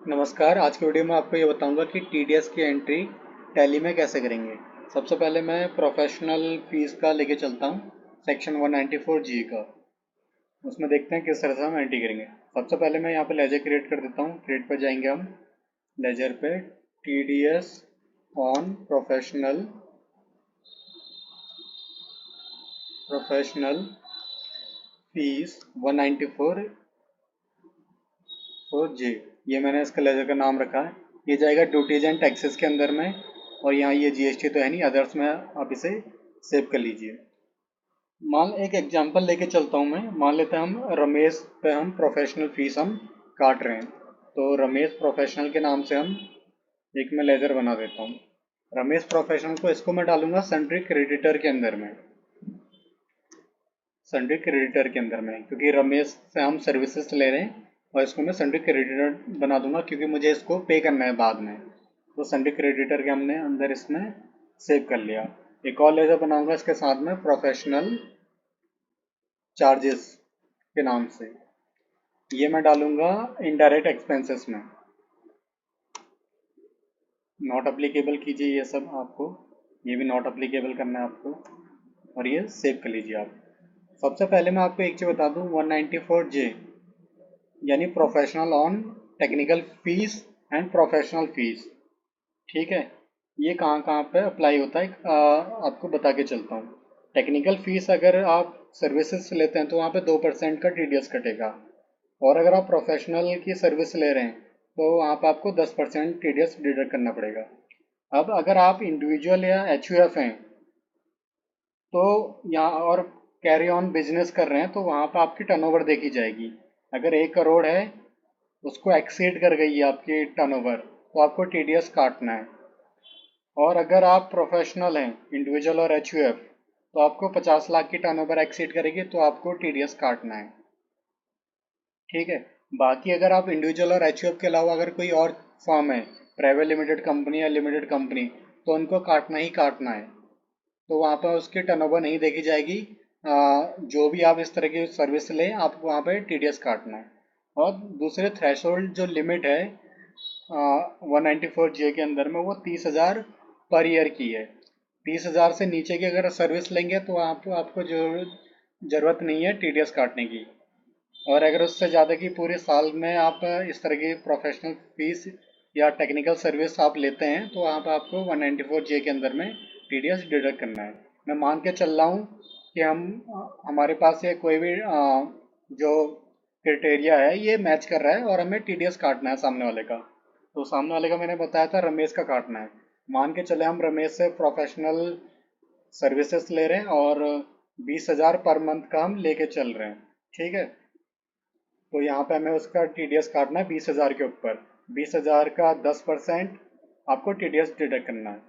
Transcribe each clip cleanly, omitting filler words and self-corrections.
नमस्कार। आज की वीडियो में आपको ये बताऊंगा कि टीडीएस की एंट्री टैली में कैसे करेंगे। सबसे पहले मैं प्रोफेशनल फीस का लेके चलता हूँ, सेक्शन 194 जी का। उसमें देखते हैं किस तरह से हम एंट्री करेंगे। सबसे पहले मैं यहाँ पे लेजर क्रिएट कर देता हूँ। क्रिएट पर जाएंगे हम, लेजर पे TDS on professional fees 194 four G. ये मैंने इसका लेजर का नाम रखा है। ये जाएगा ड्यूटीज एंड टैक्सेस के अंदर में, और यहाँ ये जीएसटी तो है नहीं, अदर्स में आप इसे सेव कर लीजिए। मान एक एग्जांपल लेके चलता हूँ मैं। मान लेते हैं हम रमेश पे हम प्रोफेशनल फीस हम काट रहे हैं, तो रमेश प्रोफेशनल के नाम से हम एक मैं लेजर बना देता हूँ। रमेश प्रोफेशनल को इसको मैं डालूंगा सन्ड्री क्रेडिटर के अंदर में, सन्ड्री क्रेडिटर के अंदर में, क्योंकि रमेश से हम सर्विसेज ले रहे हैं। और इसको मैं सन्ड्री क्रेडिटर बना दूंगा क्योंकि मुझे इसको पे करना है बाद में। तो सन्ड्री क्रेडिटर के हमने अंदर इसमें सेव कर लिया। एक और लेजर बनाऊंगा इसके साथ में प्रोफेशनल चार्जेस के नाम से। ये मैं डालूंगा इनडायरेक्ट एक्सपेंसेस में। नॉट अप्लीकेबल कीजिए ये सब आपको, ये भी नॉट अप्लीकेबल करना है आपको, और ये सेव कर लीजिए आप। सबसे पहले मैं आपको एक चीज़ बता दूं, 194 जे यानी professional on technical fees and professional fees. ठीक है, ये कहाँ कहाँ पे अप्लाई होता है आपको बता के चलता हूँ। टेक्निकल फीस अगर आप सर्विसेज लेते हैं तो वहाँ पे 2% का टीडीएस कटेगा, और अगर आप प्रोफेशनल की सर्विस ले रहे हैं तो वहाँ पे आपको 10% टीडीएस डिडक्ट करना पड़ेगा। अब अगर आप इंडिविजुअल या एचयूएफ हैं तो यहाँ और कैरी ऑन बिजनेस कर रहे हैं तो वहाँ पे आपकी टर्नओवर देखी जाएगी। अगर 1 करोड़ है, उसको एक्सीड कर गई है आपकी टर्नओवर, तो आपको टीडीएस काटना है। और अगर आप प्रोफेशनल हैं, इंडिविजुअल और एचयूएफ, तो आपको 50 लाख की टर्नओवर एक्सीड करेगी तो आपको टीडीएस काटना है। ठीक है। बाकी अगर आप इंडिविजुअल और एचयूएफ के अलावा अगर कोई और फर्म है, प्राइवेट लिमिटेड कंपनी या लिमिटेड कंपनी, तो उनको काटना ही काटना है। तो वहाँ पर उसकी टर्नओवर नहीं देखी जाएगी। जो भी आप इस तरह की सर्विस लें, आपको वहाँ पे टीडीएस काटना है। और दूसरे थ्रेशोल्ड जो लिमिट है 194 जे के अंदर में, वो 30,000 पर ईयर की है। 30,000 से नीचे की अगर सर्विस लेंगे तो आपको जो ज़रूरत नहीं है टीडीएस काटने की। और अगर उससे ज़्यादा की पूरे साल में आप इस तरह की प्रोफेशनल फीस या टेक्निकल सर्विस आप लेते हैं तो वहाँ पर आपको 194 जे के अंदर में टीडीएस डिडक्ट करना है। मैं मान के चल रहा हूँ कि हमारे पास ये कोई भी जो क्राइटेरिया है ये मैच कर रहा है और हमें टीडीएस काटना है सामने वाले का। तो सामने वाले का मैंने बताया था रमेश का काटना है। मान के चले हम रमेश से प्रोफेशनल सर्विसेज ले रहे हैं और 20,000 पर मंथ का हम लेके चल रहे हैं। ठीक है, तो यहाँ पे हमें उसका टीडीएस काटना है 20,000 के ऊपर। 20,000 का 10% आपको टीडीएस डिडक्ट करना है।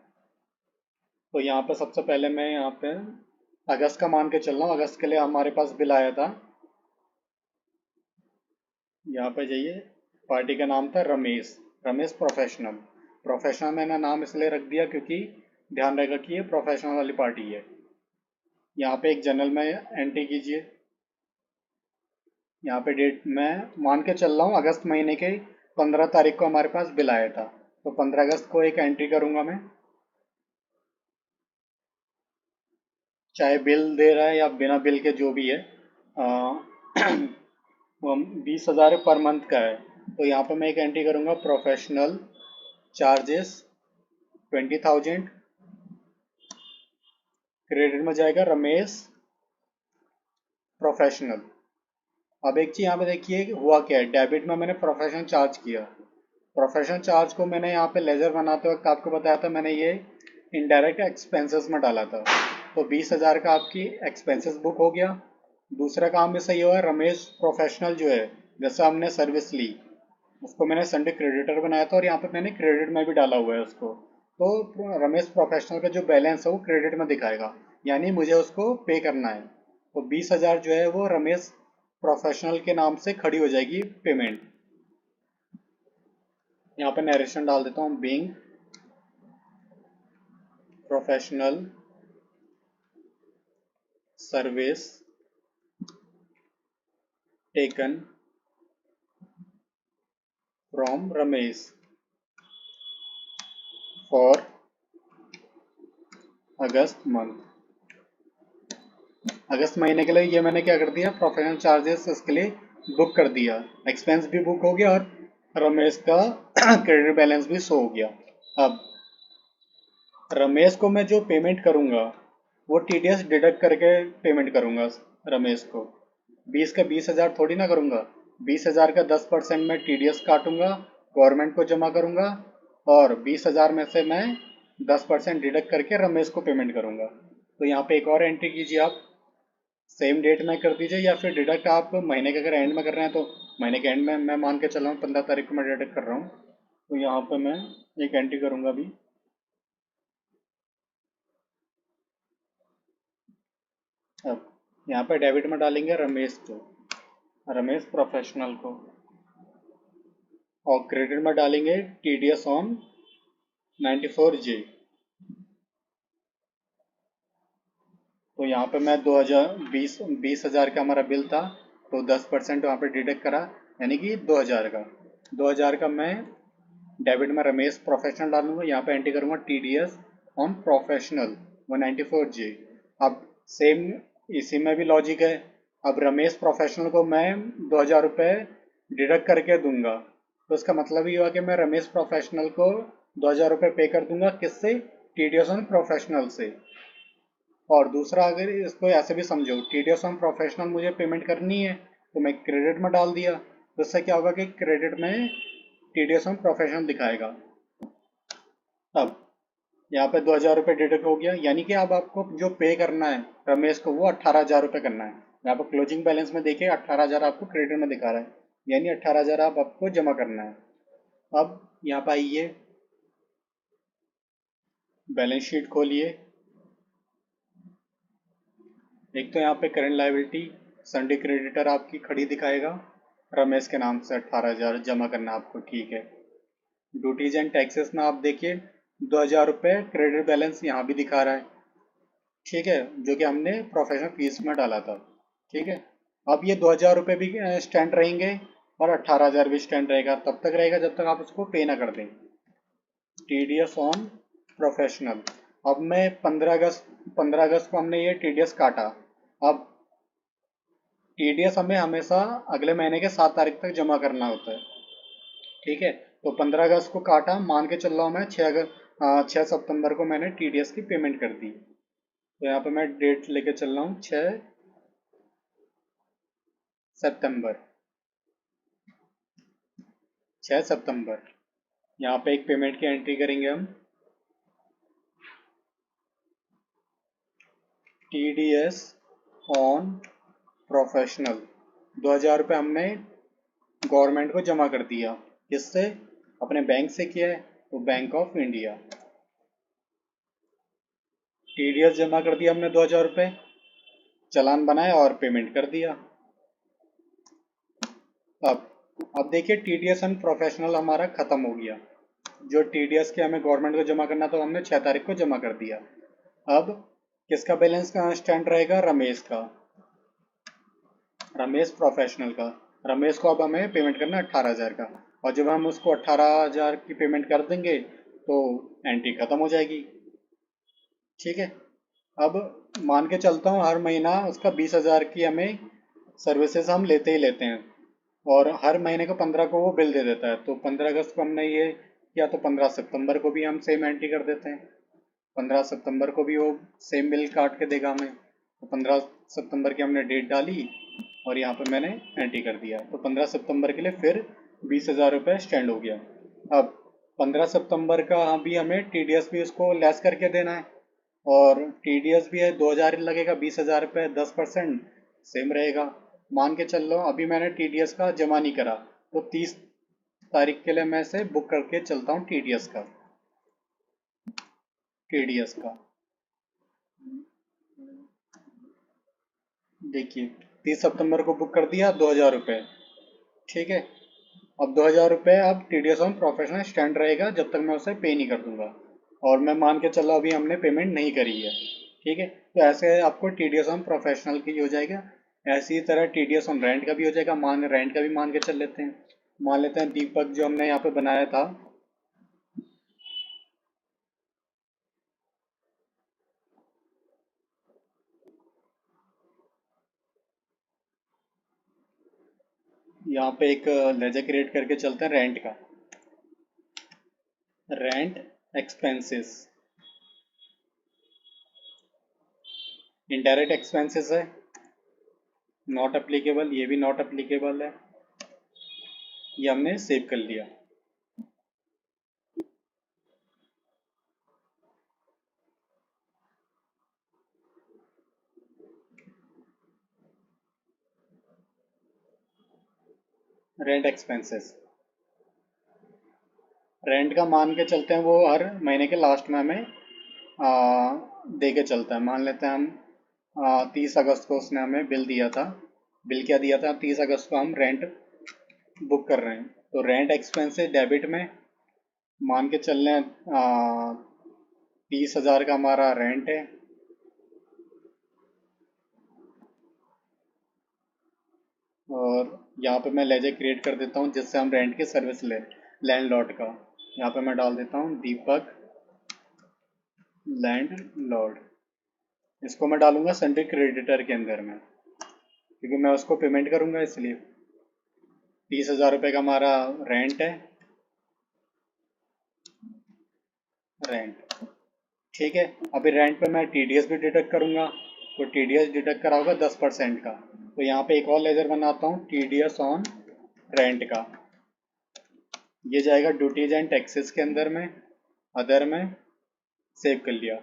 तो यहाँ पे सबसे पहले मैं यहाँ पे अगस्त का मान के चल रहा हूँ। अगस्त के लिए हमारे पास बिल आया था। यहाँ पे जाइए, पार्टी का नाम था रमेश, रमेश प्रोफेशनल। प्रोफेशनल मैंने नाम इसलिए रख दिया क्योंकि ध्यान रहेगा कि ये प्रोफेशनल वाली पार्टी है। यहाँ पे एक जनरल में एंट्री कीजिए। यहाँ पे डेट मैं मान के चल रहा हूँ अगस्त महीने के 15 तारीख को हमारे पास बिल आया था, तो 15 अगस्त को एक एंट्री करूँगा मैं। चाहे बिल दे रहा है या बिना बिल के जो भी है, वो 20,000 पर मंथ का है। तो यहाँ पे मैं एक एंट्री करूँगा प्रोफेशनल चार्जेस 20,000। क्रेडिट में जाएगा रमेश प्रोफेशनल। अब एक चीज़ यहाँ पे देखिए हुआ क्या है, डेबिट में मैंने प्रोफेशनल चार्ज किया। प्रोफेशनल चार्ज को मैंने यहाँ पे लेजर बनाते वक्त आपको बताया था, मैंने ये इनडायरेक्ट एक्सपेंसेस में डाला था। तो 20,000 का आपकी एक्सपेंसेस बुक हो गया। दूसरा काम में सही हुआ, रमेश प्रोफेशनल जो है, जैसा हमने सर्विस ली उसको मैंने संडे क्रेडिटर बनाया था और यहाँ पे मैंने क्रेडिट में भी डाला हुआ है उसको। तो रमेश प्रोफेशनल का जो बैलेंस है वो क्रेडिट में दिखाएगा, यानी मुझे उसको पे करना है। तो 20,000 जो है वो रमेश प्रोफेशनल के नाम से खड़ी हो जाएगी पेमेंट। यहाँ पे नरेशन डाल देता हूँ, being professional service taken from Ramesh for August month. अगस्त महीने के लिए ये मैंने क्या कर दिया, प्रोफेशनल चार्जेस इसके लिए बुक कर दिया, एक्सपेंस भी बुक हो गया और रमेश का क्रेडिट बैलेंस भी शो हो गया। अब रमेश को मैं जो पेमेंट करूंगा वो टीडीएस डिडक्ट करके पेमेंट करूंगा रमेश को। 20 का 20,000 थोड़ी ना करूंगा, 20,000 का 10% मैं टीडीएस काटूंगा, गवर्नमेंट को जमा करूंगा और 20,000 में से मैं 10% डिडक्ट करके रमेश को पेमेंट करूंगा। तो यहाँ पे एक और एंट्री कीजिए आप, सेम डेट में कर दीजिए या फिर डिडक्ट आप महीने के अगर एंड में कर रहे हैं तो महीने के एंड में मैं मान के चल रहा हूँ 15 तारीख को मैं डिडक्ट कर रहा हूँ। तो यहाँ पे मैं एक एंट्री करूँगा अभी। अब यहाँ पे डेबिट में डालेंगे रमेश को, रमेश प्रोफेशनल को, और क्रेडिट में डालेंगे TDS ऑन 94J। तो यहाँ पे मैं 20,000 का हमारा बिल था तो 10% वहाँ पे डिडक्ट करा, यानी कि 2,000 का। 2,000 का मैं डेबिट में रमेश प्रोफेशनल डालूंगा, यहाँ पे एंट्री करूंगा TDS ऑन प्रोफेशनल 194J। अब सेम इसी में भी लॉजिक है। अब रमेश प्रोफेशनल को मैं 2,000 रुपये डिडक्ट करके दूंगा, तो इसका मतलब ये हुआ कि मैं रमेश प्रोफेशनल को 2,000 रुपये पे कर दूंगा, किससे, TDS ऑन प्रोफेशनल से। और दूसरा अगर इसको ऐसे भी समझो, TDS ऑन प्रोफेशनल मुझे पेमेंट करनी है तो मैं क्रेडिट में डाल दिया, तो इससे क्या होगा कि क्रेडिट में TDS ऑन प्रोफेशनल दिखाएगा। अब यहाँ पे 2,000 रुपये डिडक्ट हो गया, यानी कि अब आपको जो पे करना है रमेश को वो 18,000 रुपये करना है। यहाँ पर क्लोजिंग बैलेंस में देखिए 18,000 आपको क्रेडिट में दिखा रहा है, यानी 18,000 आपको जमा करना है। अब यहाँ पर आइए, बैलेंस शीट खोलिए। एक तो यहाँ पे करंट लायबिलिटी संडे क्रेडिटर आपकी खड़ी दिखाएगा, रमेश के नाम से 18,000 जमा करना आपको, ठीक है। ड्यूटीज एंड टैक्सेस में आप देखिए 2,000 रुपये क्रेडिट बैलेंस यहाँ भी दिखा रहा है, ठीक है, जो कि हमने प्रोफेशनल फीस में डाला था, ठीक है। अब ये 2,000 रुपये भी स्टैंड रहेंगे और 18,000 भी स्टैंड रहेगा, तब तक रहेगा जब तक आप उसको पे ना कर दें। TDS on professional. अब मैं 15 अगस्त को हमने ये TDS काटा। अब TDS हमें हमेशा अगले महीने के 7 तारीख तक जमा करना होता है, ठीक है। तो 15 अगस्त को काटा, मान के चल रहा हूँ मैं 6 सितंबर को मैंने TDS की पेमेंट कर दी। तो यहाँ पे मैं डेट लेके चल रहा हूँ 6 सितंबर। 6 सितंबर यहाँ पे एक पेमेंट की एंट्री करेंगे हम, TDS ऑन प्रोफेशनल। 2,000 रुपये हमने गवर्नमेंट को जमा कर दिया, किससे, अपने बैंक से किया है, तो बैंक ऑफ इंडिया। TDS जमा कर दिया हमने 2,000 रुपये, चालान बनाया और पेमेंट कर दिया। अब देखिए TDS ऑन प्रोफेशनल हमारा खत्म हो गया। जो TDS के हमें गवर्नमेंट को जमा करना था हमने 6 तारीख को जमा कर दिया। अब किसका बैलेंस कहाँ स्टैंड रहेगा, रमेश का, रमेश प्रोफेशनल का। रमेश को अब हमें पेमेंट करना है 18,000 का, और जब हम उसको 18,000 की पेमेंट कर देंगे तो एंट्री खत्म हो जाएगी, ठीक है। अब मान के चलता हूँ हर महीना उसका 20,000 की हमें सर्विसेज हम लेते ही लेते हैं, और हर महीने को 15 को वो बिल दे देता है। तो 15 अगस्त को हमने ये किया, तो 15 सितंबर को भी हम सेम एंट्री कर देते हैं, 15 सितंबर को भी वो सेम बिल काट के देगा हमें। तो 15 सितंबर की हमने डेट डाली और यहाँ पे मैंने एंट्री कर दिया, तो 15 सितंबर के लिए फिर 20,000 रुपये स्टैंड हो गया। अब 15 सितंबर का भी हमें TDS भी उसको लेस करके देना है, और TDS भी है 2,000 लगेगा, 20,000 रुपये 10% सेम रहेगा। मान के चल लो अभी मैंने TDS का जमा नहीं करा, तो 30 तारीख के लिए मैं इसे बुक करके चलता हूँ TDS का। देखिए 30 सितंबर को बुक कर दिया 2,000 रुपये, ठीक है। अब 2,000 रुपये अब TDS ऑन प्रोफेशनल स्टैंड रहेगा जब तक मैं उसे पे नहीं कर दूंगा, और मैं मान के चला अभी हमने पेमेंट नहीं करी है, ठीक है। तो ऐसे आपको TDS ऑन प्रोफेशनल की हो जाएगा। ऐसी तरह TDS ऑन रेंट का भी हो जाएगा, रेंट का भी मान के चल लेते हैं। मान लेते हैं दीपक जो हमने यहाँ पे बनाया था, यहाँ पे एक लेजर क्रिएट करके चलते हैं रेंट का। रेंट एक्सपेंसेस, इनडायरेक्ट एक्सपेंसेस है, नॉट अप्लीकेबल, ये भी नॉट अप्लीकेबल है, ये हमने सेव कर लिया। रेंट एक्सपेंसेस, रेंट का मान के चलते हैं वो हर महीने के लास्ट में हमें दे के चलता है। मान लेते हैं हम 30 अगस्त को उसने हमें बिल दिया था। बिल क्या दिया था? 30 अगस्त को हम रेंट बुक कर रहे हैं, तो रेंट एक्सपेंसेस डेबिट में मान के चल रहे हैं 30,000 का हमारा रेंट है, और यहाँ पे मैं लेजर क्रिएट कर देता हूँ जिससे हम रेंट की सर्विस ले, लैंडलॉर्ड का। यहाँ पे मैं डाल देता हूँ दीपक लैंडलॉर्ड। इसको मैं डालूंगा सन्डे क्रेडिटर के अंदर में, क्योंकि मैं उसको पेमेंट करूंगा, इसलिए 30,000 रुपये का हमारा रेंट है, रेंट। ठीक है, अभी रेंट पे मैं टीडीएस भी डिडक्ट करूंगा, तो टीडीएस डिडक्ट करा होगा 10% का। तो यहाँ पे एक और लेजर बनाता हूँ टीडीएस ऑन रेंट का। ये जाएगा ड्यूटीज एंड टैक्सेस के अंदर में, अदर में, सेव कर लिया।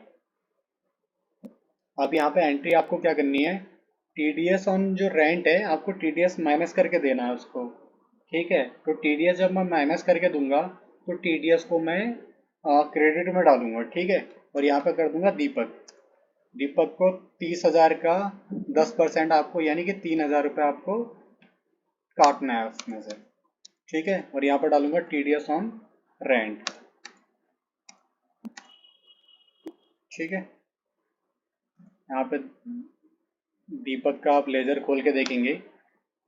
अब यहाँ पे एंट्री आपको क्या करनी है, टीडीएस ऑन जो रेंट है आपको टीडीएस माइनस करके देना है उसको। ठीक है, तो टीडीएस जब मैं माइनस करके दूंगा तो टीडीएस को मैं क्रेडिट में डालूंगा। ठीक है, और यहाँ पे कर दूंगा दीपक। दीपक को 30,000 का 10% आपको, यानी कि 3,000 रुपये आपको काटना है उसमें से। ठीक है, और यहाँ पर डालूंगा टीडीएस ऑन रेंट। ठीक है, यहाँ पे दीपक का आप लेजर खोल के देखेंगे,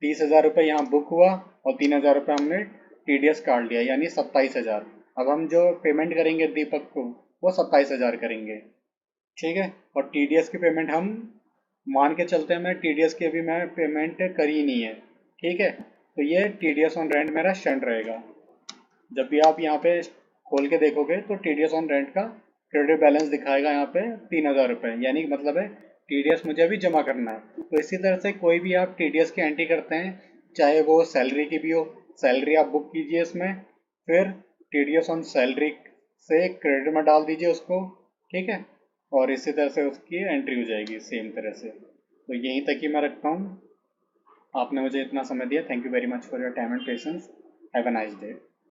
30,000 रुपये यहाँ बुक हुआ और 3,000 रुपये हमने टीडीएस काट लिया, यानी 27,000। अब हम जो पेमेंट करेंगे दीपक को वो 27,000 करेंगे। ठीक है, और टीडीएस की पेमेंट हम मान के चलते हैं, मैं टीडीएस की अभी मैं पेमेंट करी नहीं है। ठीक है, तो ये टीडीएस ऑन रेंट मेरा स्टैंड रहेगा। जब भी आप यहाँ पे खोल के देखोगे तो टीडीएस ऑन रेंट का क्रेडिट बैलेंस दिखाएगा यहाँ पे 3,000 रुपये, यानी कि मतलब है टीडीएस मुझे अभी जमा करना है। तो इसी तरह से कोई भी आप टीडीएस की एंट्री करते हैं, चाहे वो सैलरी की भी हो, सैलरी आप बुक कीजिए इसमें, फिर टीडीएस ऑन सैलरी से क्रेडिट में डाल दीजिए उसको। ठीक है, और इसी तरह से उसकी एंट्री हो जाएगी सेम तरह से। तो यहीं तक ही मैं रखता हूँ। आपने मुझे इतना समय दिया, thank you very much for your time and patience. Have a nice day.